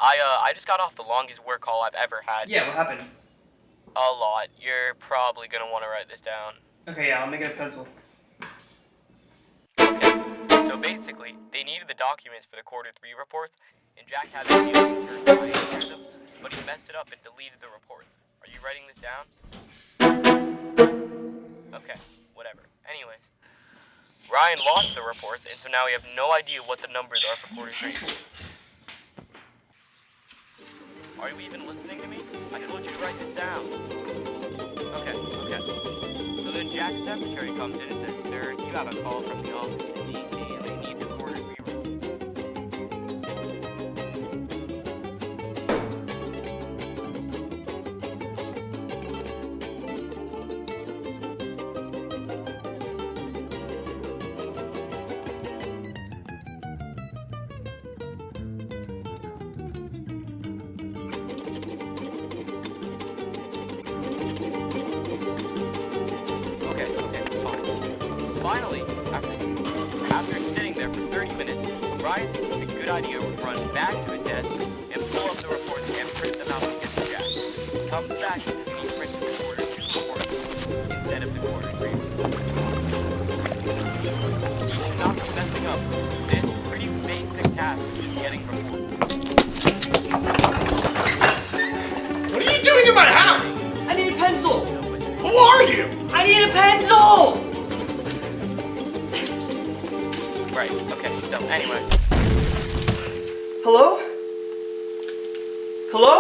I just got off the longest work call I've ever had. Yeah, what happened? A lot. You're probably gonna want to write this down. Okay, yeah, I'll make it a pencil. Okay, so basically, they needed the documents for the quarter 3 reports, and Jack had a few to answer them, but he messed it up and deleted the reports. Are you writing this down? Okay, whatever. Anyways, Ryan lost the reports, and so now we have no idea what the numbers are for quarter 3. Are you even listening to me? I told you to write this down. Okay. So then Jack's secretary comes in and says, "Sir, you have a call from the office in D.C. and they need the quarter 3 report." Finally, after sitting there for 30 minutes, Ryan thinks a good idea would run back to his desk and pull up the reports and print them out to get to Jack. He comes back and he prints the quarter 2 reports instead of the quarter 3. He should not be messing up this pretty basic task of just getting reports. What are you doing in my house? I need a pencil! Who are you? I need a pencil! Right, okay, so anyway. Hello? Hello?